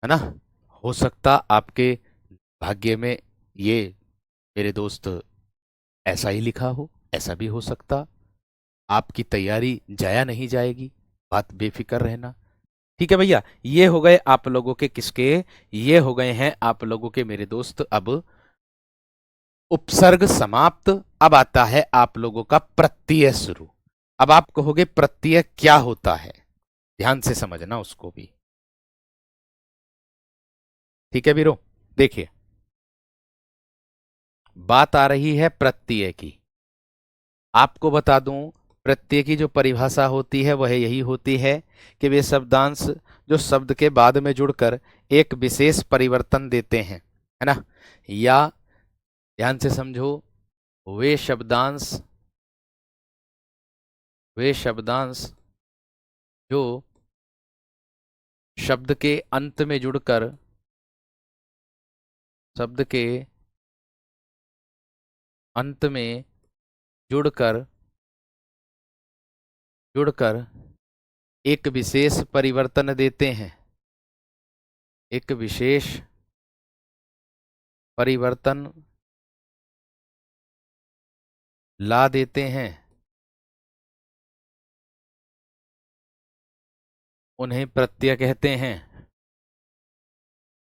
ना। हो सकता आपके भाग्य में ये मेरे दोस्त ऐसा ही लिखा हो, ऐसा भी हो सकता। आपकी तैयारी जाया नहीं जाएगी, बात बेफिक्र रहना। ठीक है भैया, ये हो गए आप लोगों के किसके, ये हो गए हैं आप लोगों के मेरे दोस्त अब उपसर्ग समाप्त। अब आता है आप लोगों का प्रत्यय शुरू। अब आप कहोगे प्रत्यय क्या होता है, ध्यान से समझना उसको भी। ठीक है वीरो, देखिए बात आ रही है प्रत्यय की। आपको बता दूं, प्रत्यय की जो परिभाषा होती है वह यही होती है कि वे शब्दांश जो शब्द के बाद में जुड़कर एक विशेष परिवर्तन देते हैं, है ना, या ध्यान से समझो, वे शब्दांश, वे शब्दांश जो शब्द के अंत में जुड़कर, शब्द के अंत में जुड़कर जुड़कर एक विशेष परिवर्तन देते हैं, एक विशेष परिवर्तन ला देते हैं, उन्हें प्रत्यय कहते हैं।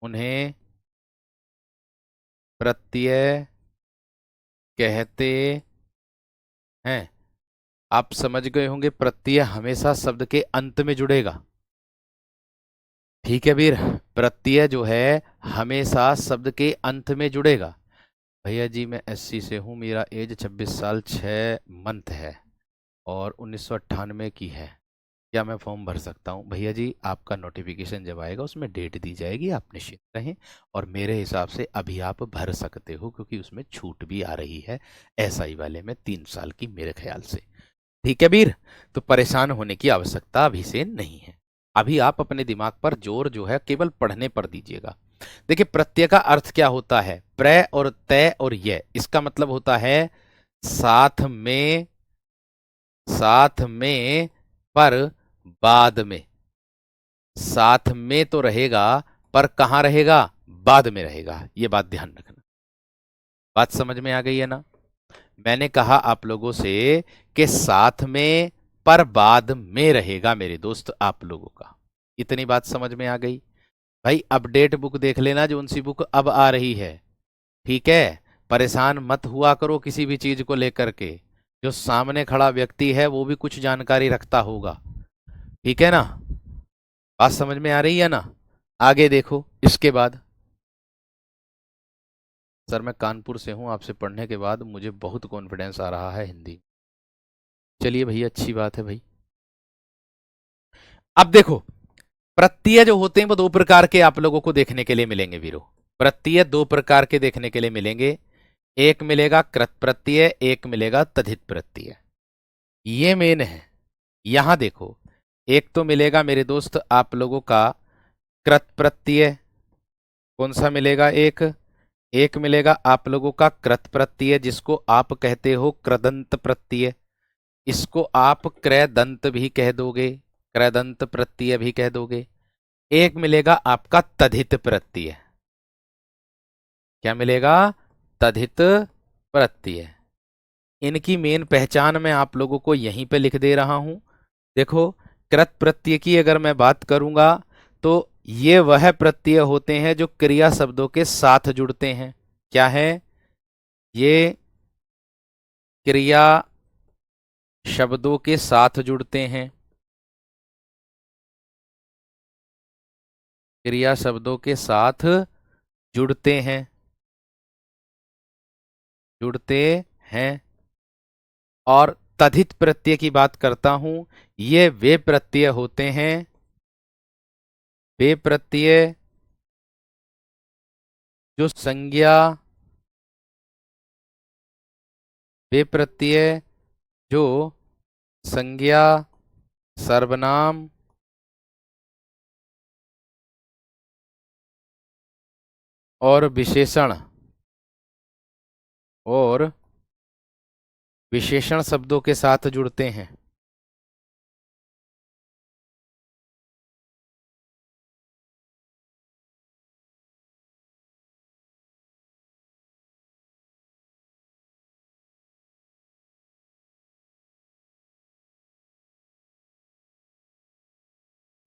उन्हें प्रत्यय कहते हैं। आप समझ गए होंगे, प्रत्यय हमेशा शब्द के अंत में जुड़ेगा। ठीक है वीर, प्रत्यय जो है हमेशा शब्द के अंत में जुड़ेगा। भैया जी मैं एससी से हूँ, मेरा एज 26 साल 6 मंथ है और 1998 की है, क्या मैं फॉर्म भर सकता हूँ? भैया जी आपका नोटिफिकेशन जब आएगा उसमें डेट दी जाएगी, आप निश्चित रहें। और मेरे हिसाब से अभी आप भर सकते हो, क्योंकि उसमें छूट भी आ रही है एसआई वाले में 3 साल की मेरे ख्याल से। ठीक है वीर, तो परेशान होने की आवश्यकता अभी से नहीं है। अभी आप अपने दिमाग पर जोर जो है केवल पढ़ने पर दीजिएगा। देखिए प्रत्यय का अर्थ क्या होता है, प्र और तय और ये, इसका मतलब होता है साथ में, साथ में पर बाद में। साथ में तो रहेगा पर कहां रहेगा, बाद में रहेगा, ये बात ध्यान रखना। बात समझ में आ गई है ना? मैंने कहा आप लोगों से कि साथ में पर बाद में रहेगा मेरे दोस्त आप लोगों का। इतनी बात समझ में आ गई? भाई अपडेट बुक देख लेना, जो उनसी बुक अब आ रही है। ठीक है, परेशान मत हुआ करो किसी भी चीज को लेकर के। जो सामने खड़ा व्यक्ति है वो भी कुछ जानकारी रखता होगा। ठीक है ना? बात समझ में आ रही है ना? आगे देखो इसके बाद। सर मैं कानपुर से हूं, आपसे पढ़ने के बाद मुझे बहुत कॉन्फिडेंस आ रहा है हिंदी। चलिए भैया अच्छी बात है भाई। अब देखो प्रत्यय जो होते हैं वो दो प्रकार के आप लोगों को देखने के लिए मिलेंगे वीरो। प्रत्यय दो प्रकार के देखने के लिए मिलेंगे, एक मिलेगा कृत प्रत्यय, एक मिलेगा तद्धित प्रत्यय। ये मेन है। यहां देखो, एक तो मिलेगा मेरे दोस्त आप लोगों का कृत प्रत्यय। कौन सा मिलेगा? एक एक मिलेगा आप लोगों का कृत प्रत्यय, जिसको आप कहते हो कृदंत प्रत्यय। इसको आप क्रयदंत भी कह दोगे, क्रयदंत प्रत्यय भी कह दोगे। एक मिलेगा आपका तद्धित प्रत्यय। क्या मिलेगा? तद्धित प्रत्यय। इनकी मेन पहचान मैं आप लोगों को यहीं पे लिख दे रहा हूं। देखो कृत प्रत्यय की अगर मैं बात करूंगा तो ये वह प्रत्यय होते हैं जो क्रिया शब्दों के साथ जुड़ते हैं। क्या है? ये क्रिया शब्दों के साथ जुड़ते हैं। क्रिया शब्दों के साथ जुड़ते हैं, जुड़ते हैं। और तद्धित प्रत्यय की बात करता हूं, ये वे प्रत्यय होते हैं, वे प्रत्यय जो संज्ञा, वे प्रत्यय जो संज्ञा, सर्वनाम और विशेषण, और विशेषण शब्दों के साथ जुड़ते हैं।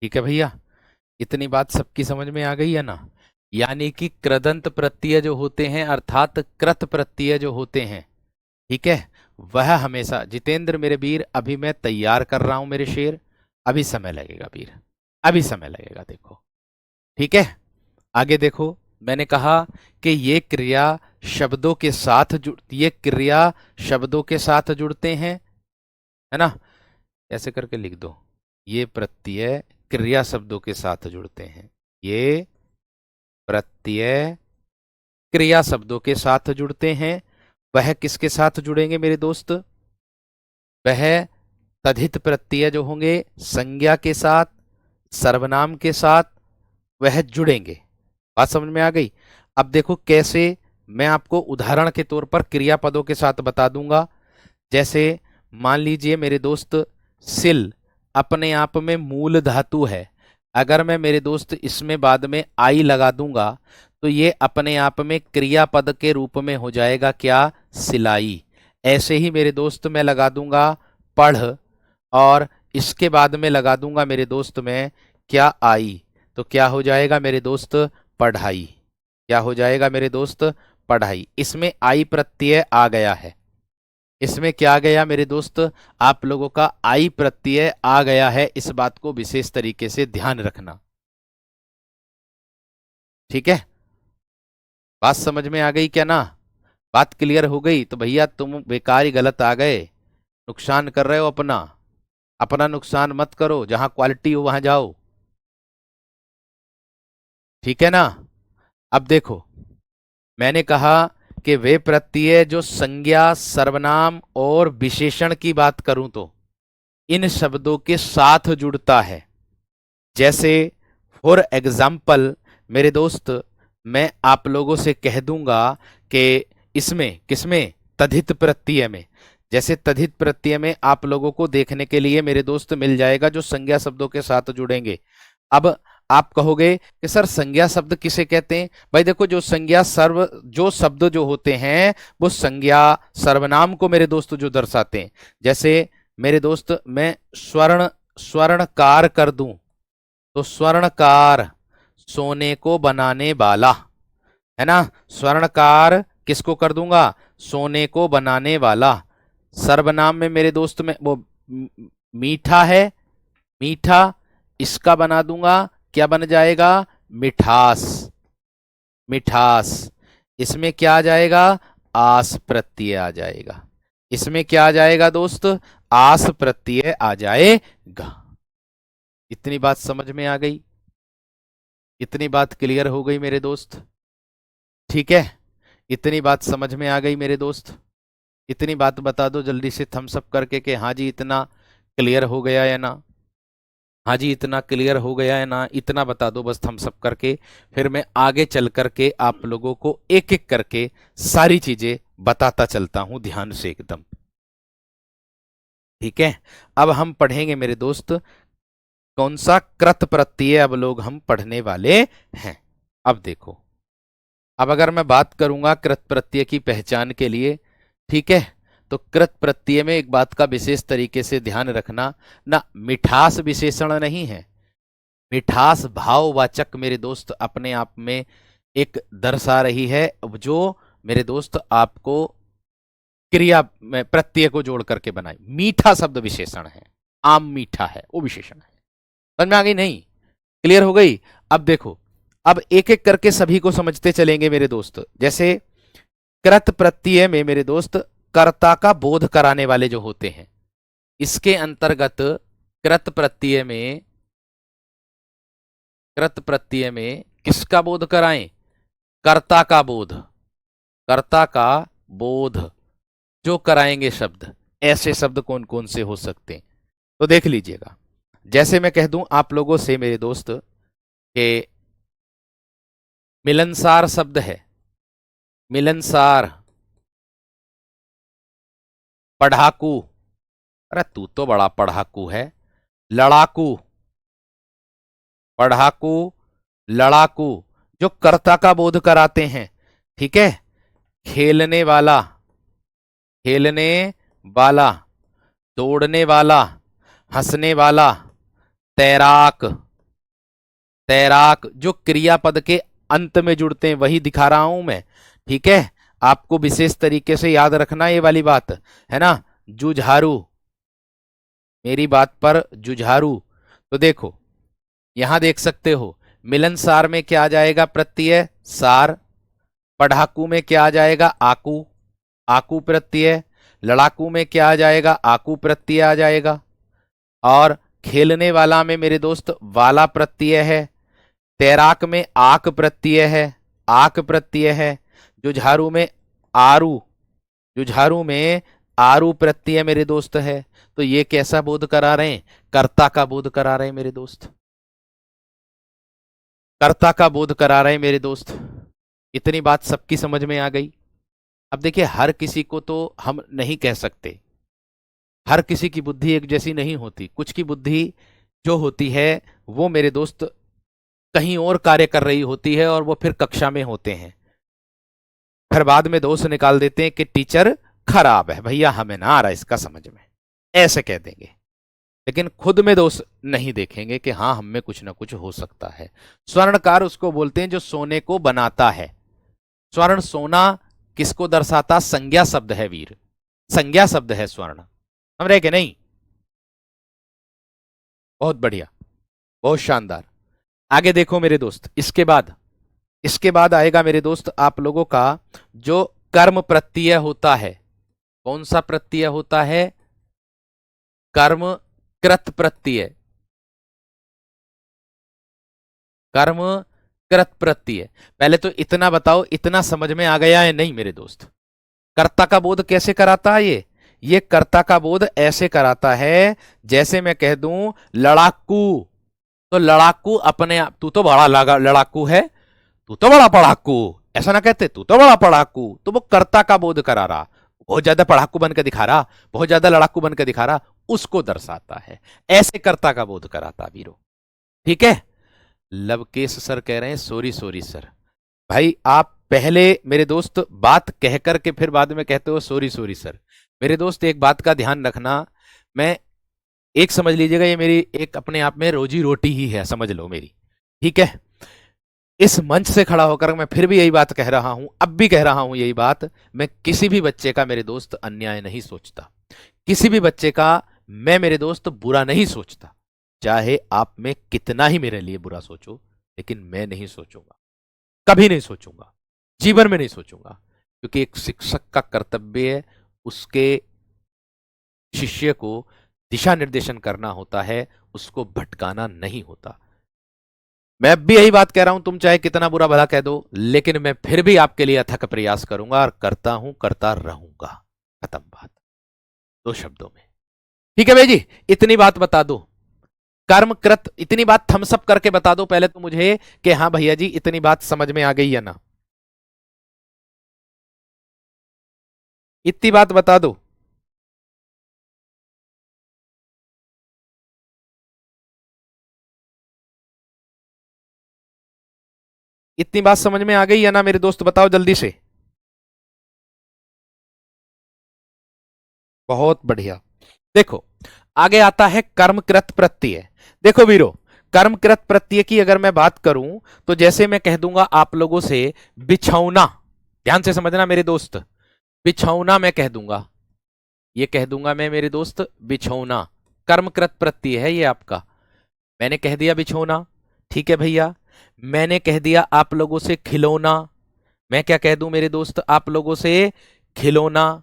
ठीक है भैया, इतनी बात सबकी समझ में आ गई है ना? यानी कि कृदंत प्रत्यय जो होते हैं अर्थात कृत प्रत्यय जो होते हैं, ठीक है, वह हमेशा, जितेंद्र मेरे वीर अभी मैं तैयार कर रहा हूं मेरे शेर, अभी समय लगेगा वीर, अभी समय लगेगा देखो। ठीक है, आगे देखो। मैंने कहा कि ये क्रिया शब्दों के साथ ये क्रिया शब्दों के साथ जुड़ते हैं, है ना? ऐसे करके लिख दो, ये प्रत्यय क्रिया शब्दों के साथ जुड़ते हैं। ये प्रत्यय क्रिया शब्दों के साथ जुड़ते हैं। वह किसके साथ जुड़ेंगे मेरे दोस्त? वह तद्धित प्रत्यय जो होंगे संज्ञा के साथ, सर्वनाम के साथ वह जुड़ेंगे। बात समझ में आ गई? अब देखो कैसे, मैं आपको उदाहरण के तौर पर क्रियापदों के साथ बता दूंगा। जैसे मान लीजिए मेरे दोस्त सिल अपने आप में मूल धातु है, अगर मैं मेरे दोस्त इसमें बाद में आई लगा दूंगा तो ये अपने आप में क्रियापद के रूप में हो जाएगा क्या, सिलाई। ऐसे ही मेरे दोस्त मैं लगा दूंगा पढ़, और इसके बाद में लगा दूंगा मेरे दोस्त में क्या, आई। तो क्या हो जाएगा मेरे दोस्त, पढ़ाई। क्या हो जाएगा मेरे दोस्त, पढ़ाई। इसमें आई प्रत्यय आ गया है। इसमें क्या आ गया मेरे दोस्त, आप लोगों का आई प्रत्यय आ गया है। इस बात को विशेष तरीके से ध्यान रखना, ठीक है। बात समझ में आ गई क्या ना, बात क्लियर हो गई। तो भैया तुम बेकार ही गलत आ गए, नुकसान कर रहे हो अपना। अपना नुकसान मत करो, जहां क्वालिटी हो वहां जाओ, ठीक है ना। अब देखो, मैंने कहा कि वे प्रत्यय जो संज्ञा, सर्वनाम और विशेषण की बात करूं तो इन शब्दों के साथ जुड़ता है। जैसे फॉर एग्जाम्पल मेरे दोस्त, मैं आप लोगों से कह दूंगा कि इसमें किसमें, तद्धित प्रत्यय में। जैसे तद्धित प्रत्यय में आप लोगों को देखने के लिए मेरे दोस्त मिल जाएगा जो संज्ञा शब्दों के साथ जुड़ेंगे। अब आप कहोगे कि सर संज्ञा शब्द किसे कहते हैं। भाई देखो, जो संज्ञा सर्व जो शब्द जो होते हैं वो संज्ञा सर्वनाम को मेरे दोस्त जो दर्शाते हैं। जैसे मेरे दोस्त मैं स्वर्ण स्वर्णकार कर दूं, तो स्वर्णकार सोने को बनाने वाला, है ना। स्वर्णकार किसको कर दूंगा, सोने को बनाने वाला। सर्वनाम में मेरे दोस्त में वो मीठा है, मीठा, इसका बना दूंगा, क्या बन जाएगा, मिठास, मिठास। इसमें क्या आ जाएगा, आस प्रत्यय आ जाएगा। इसमें क्या आ जाएगा दोस्त, आस प्रत्यय आ जाएगा। इतनी बात समझ में आ गई, इतनी बात क्लियर हो गई मेरे दोस्त, ठीक है। इतनी बात समझ में आ गई मेरे दोस्त। इतनी बात बता दो जल्दी से थम्स अप करके कि हाँ जी इतना क्लियर हो गया या ना, हाँ जी इतना क्लियर हो गया है ना, इतना बता दो बस थम्स अप करके। फिर मैं आगे चल करके आप लोगों को एक एक करके सारी चीजें बताता चलता हूं ध्यान से एकदम, ठीक है। अब हम पढ़ेंगे मेरे दोस्त कौन सा, कृत प्रत्यय अब लोग हम पढ़ने वाले हैं। अब देखो, अब अगर मैं बात करूंगा कृत प्रत्यय की पहचान के लिए, ठीक है, तो कृत प्रत्यय में एक बात का विशेष तरीके से ध्यान रखना ना, मिठास विशेषण नहीं है। मिठास भाववाचक मेरे दोस्त अपने आप में एक दर्शा रही है, जो मेरे दोस्त आपको क्रिया में प्रत्यय को जोड़ करके बनाई। मीठा शब्द विशेषण है, आम मीठा है वो विशेषण है। समझ में आ गई नहीं, क्लियर हो गई। अब देखो, अब एक एक करके सभी को समझते चलेंगे मेरे दोस्त। जैसे कृत प्रत्यय में मेरे दोस्त कर्ता का बोध कराने वाले जो होते हैं, इसके अंतर्गत कृत प्रत्यय में, कृत प्रत्यय में किसका बोध कराएं, कर्ता का बोध, कर्ता का बोध जो कराएंगे शब्द। ऐसे शब्द कौन कौन से हो सकते हैं, तो देख लीजिएगा। जैसे मैं कह दूं आप लोगों से मेरे दोस्त के मिलनसार शब्द है, मिलनसार, पढ़ाकू, अरे तू तो बड़ा पढ़ाकू है, लड़ाकू, पढ़ाकू, लड़ाकू, जो कर्ता का बोध कराते हैं, ठीक है। खेलने वाला, खेलने वाला, दौड़ने वाला, हंसने वाला, तैराक, तैराक, जो क्रियापद के अंत में जुड़ते हैं वही दिखा रहा हूं मैं, ठीक है। आपको विशेष तरीके से याद रखना ये वाली बात, है ना। जुझारू, मेरी बात पर जुझारू। तो देखो यहां देख सकते हो, मिलनसार में क्या आ जाएगा, प्रत्यय सार। पढ़ाकू में क्या आ जाएगा, आकू, आकू प्रत्यय। लड़ाकू में क्या आ जाएगा, आकू प्रत्यय आ जाएगा। और खेलने वाला में मेरे दोस्त वाला प्रत्यय है। तैराक में आक प्रत्यय है, आक प्रत्यय है। जुझारू में आरू, जुझारू में आरू प्रत्यय मेरे दोस्त है। तो ये कैसा बोध करा रहे हैं, कर्ता का बोध करा रहे हैं मेरे दोस्त, कर्ता का बोध करा रहे हैं मेरे दोस्त। इतनी बात सबकी समझ में आ गई। अब देखिए, हर किसी को तो हम नहीं कह सकते, हर किसी की बुद्धि एक जैसी नहीं होती। कुछ की बुद्धि जो होती है वो मेरे दोस्त कहीं और कार्य कर रही होती है और वो फिर कक्षा में होते हैं। फिर बाद में दोष निकाल देते हैं कि टीचर खराब है, भैया हमें ना आ रहा इसका समझ में, ऐसे कह देंगे। लेकिन खुद में दोष नहीं देखेंगे कि हाँ हम में कुछ ना कुछ हो सकता है। स्वर्णकार उसको बोलते हैं जो सोने को बनाता है। स्वर्ण सोना किसको दर्शाता? संज्ञा शब्द है वीर, संज्ञा शब्द है स्वर्ण। हम रहे कि नहीं? बहुत बढ़िया, बहुत शानदार। आगे देखो मेरे दोस्त, इसके बाद आएगा मेरे दोस्त आप लोगों का जो कर्म प्रत्यय होता है। कौन सा प्रत्यय होता है? कर्म कृत प्रत्यय। कर्म कृत प्रत्यय। पहले तो इतना बताओ, इतना समझ में आ गया है नहीं मेरे दोस्त? कर्ता का बोध कैसे कराता है ये कर्ता का बोध ऐसे कराता है जैसे मैं कह दूं लड़ाकू, तो लड़ाकू अपने आप, तू तो बड़ा लड़ाकू है, तू तो बड़ा पढ़ाकू, ऐसा ना कहते, तू तो बड़ा पढ़ाकू, तो वो कर्ता का बोध करा रहा, बहुत ज्यादा पढ़ाकू बनकर दिखा रहा, बहुत ज्यादा लड़ाकू बनकर दिखा रहा, उसको दर्शाता है। ऐसे कर्ता का बोध कराता वीरो। ठीक है? लवकेश सर कह रहे हैं सॉरी सॉरी सर। भाई आप पहले मेरे दोस्त बात कह करके फिर बाद में कहते हो सॉरी सॉरी सर। मेरे दोस्त एक बात का ध्यान रखना, मैं एक समझ लीजिएगा, ये मेरी एक अपने आप में रोजी रोटी ही है, समझ लो मेरी। ठीक है? इस मंच से खड़ा होकर मैं फिर भी यही बात कह रहा हूं, अब भी कह रहा हूं यही बात, मैं किसी भी बच्चे का मेरे दोस्त अन्याय नहीं सोचता, किसी भी बच्चे का मैं मेरे दोस्त बुरा नहीं सोचता, चाहे आप में कितना ही मेरे लिए बुरा सोचो, लेकिन मैं नहीं सोचूंगा, कभी नहीं सोचूंगा, जीवन में नहीं सोचूंगा। क्योंकि एक शिक्षक का कर्तव्य है उसके शिष्य को दिशा निर्देशन करना होता है, उसको भटकाना नहीं होता। मैं भी यही बात कह रहा हूं, तुम चाहे कितना बुरा भला कह दो, लेकिन मैं फिर भी आपके लिए अथक प्रयास करूंगा और करता हूं, करता रहूंगा। खत्म बात, दो शब्दों में। ठीक है भाई जी, इतनी बात बता दो। कर्मकृत, इतनी बात थम्सअप करके बता दो पहले तो मुझे कि हाँ भैया जी इतनी बात समझ में आ गई या ना। इतनी बात बता दो। इतनी बात समझ में आ गई या ना मेरे दोस्त, बताओ जल्दी से। बहुत बढ़िया। देखो आगे आता है कर्मकृत प्रत्यय। देखो वीरो, कर्मकृत प्रत्यय की अगर मैं बात करूं तो जैसे मैं कह दूंगा आप लोगों से बिछौना, ध्यान से समझना मेरे दोस्त, बिछौना मैं कह दूंगा, ये कह दूंगा मैं मेरे दोस्त बिछौना, कर्मकृत प्रत्यय है ये आपका। मैंने कह दिया बिछौना, ठीक है भैया। मैंने कह दिया आप लोगों से खिलौना, मैं क्या कह दूं मेरे दोस्त आप लोगों से? खिलौना।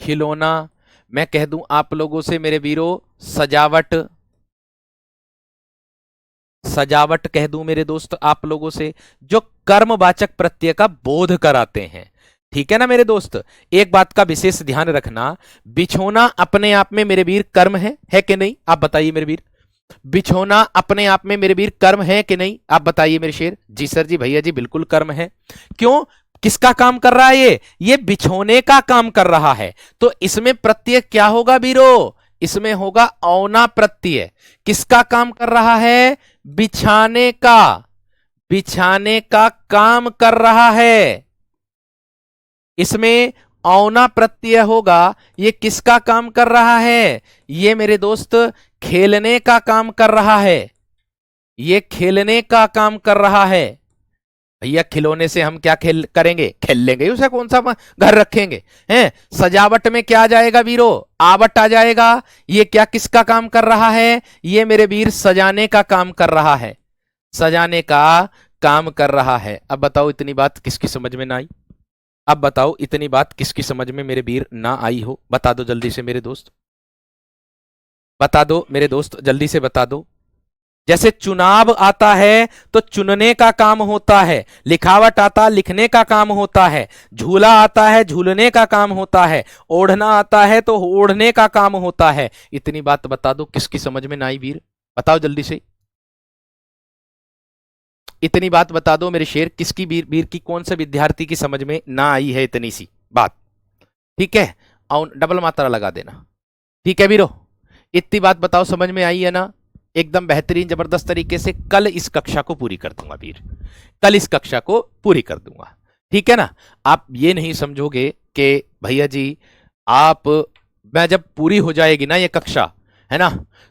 खिलौना। मैं कह दूं आप लोगों से मेरे वीरो सजावट, सजावट कह दूं मेरे दोस्त आप लोगों से, जो कर्मवाचक प्रत्यय का बोध कराते हैं। ठीक है ना मेरे दोस्त? एक बात का विशेष ध्यान रखना, बिछोना अपने आप में मेरे वीर कर्म है कि नहीं? आप बताइए मेरे वीर, बिछोना अपने आप में मेरे वीर कर्म है कि नहीं? आप बताइए मेरे शेर। जी सर जी, भैया जी बिल्कुल कर्म है। क्यों? किसका काम कर रहा है ये बिछोने का काम कर रहा है। तो इसमें प्रत्यय क्या होगा वीरो? इसमें होगा औना प्रत्यय। किसका काम कर रहा है? बिछाने का, बिछाने का काम कर रहा है। इसमें औना प्रत्यय होगा। ये किसका काम कर रहा है? ये मेरे दोस्त खेलने का काम कर रहा है, ये खेलने का काम कर रहा है। भैया खिलौने से हम क्या खेल करेंगे? खेल लेंगे, उसे कौन सा घर रखेंगे हैं? सजावट में क्या आ जाएगा वीरो? आवट आ जाएगा। ये क्या किसका काम कर रहा है? ये मेरे वीर सजाने का काम कर रहा है, सजाने का काम कर रहा है। अब बताओ इतनी बात किसकी समझ में ना आई? अब बताओ इतनी बात किसकी समझ में मेरे वीर ना आई हो? बता दो जल्दी से मेरे दोस्त, बता दो मेरे दोस्त, जल्दी से बता दो। जैसे चुनाव आता है तो चुनने का काम होता है, लिखावट आता लिखने का काम होता है, झूला आता है झूलने का काम होता है, ओढ़ना आता है तो ओढ़ने का काम होता है। इतनी बात बता दो किसकी समझ में ना आई वीर? बताओ जल्दी से। इतनी बात बता दो मेरे शेर, किसकी वीर की कौन से विद्यार्थी की समझ में ना आई है इतनी सी बात? ठीक है, और डबल मात्रा लगा देना। ठीक है वीरो, इतनी बात बताओ समझ में आई है ना? एकदम बेहतरीन जबरदस्त तरीके से कल इस कक्षा को पूरी कर दूंगा वीर, कल इस कक्षा को पूरी कर दूंगा, ठीक है ना? आप ये नहीं समझोगे कि भैया जी आप, मैं जब पूरी हो जाएगी ना ये कक्षा, है ना,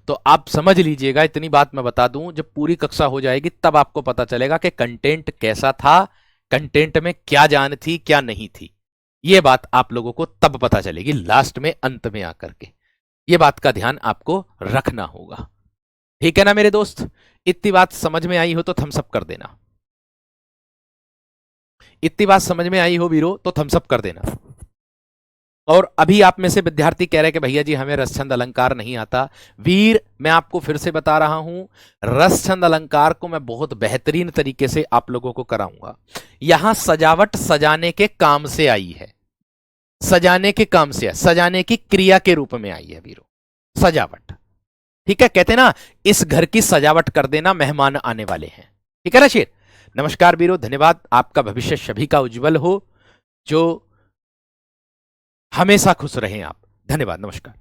तो आप समझ लीजिएगा, इतनी बात मैं बता दूं, जब पूरी कक्षा हो जाएगी तब आपको पता चलेगा कि कंटेंट कैसा था, कंटेंट में क्या जान थी क्या नहीं थी। ये बात आप लोगों को तब पता चलेगी, लास्ट में, अंत में आकर के। ये बात का ध्यान आपको रखना होगा, ठीक है ना मेरे दोस्त? इतनी बात समझ में आई हो तो थम्स अप कर देना। इतनी बात समझ में आई हो वीरो तो थम्स अप कर देना। और अभी आप में से विद्यार्थी कह रहे हैं कि भैया जी हमें रसछंद अलंकार नहीं आता। वीर मैं आपको फिर से बता रहा हूं, रसछंद अलंकार को मैं बहुत बेहतरीन तरीके से आप लोगों को कराऊंगा। यहां सजावट सजाने के काम से आई है, सजाने के काम से, सजाने की क्रिया के रूप में आई है वीरो, सजावट, ठीक है? कहते ना इस घर की सजावट कर देना, मेहमान आने वाले हैं, ठीक है ना शेर? नमस्कार वीरो, धन्यवाद, आपका भविष्य सभी का उज्जवल हो, जो हमेशा खुश रहें आप। धन्यवाद, नमस्कार।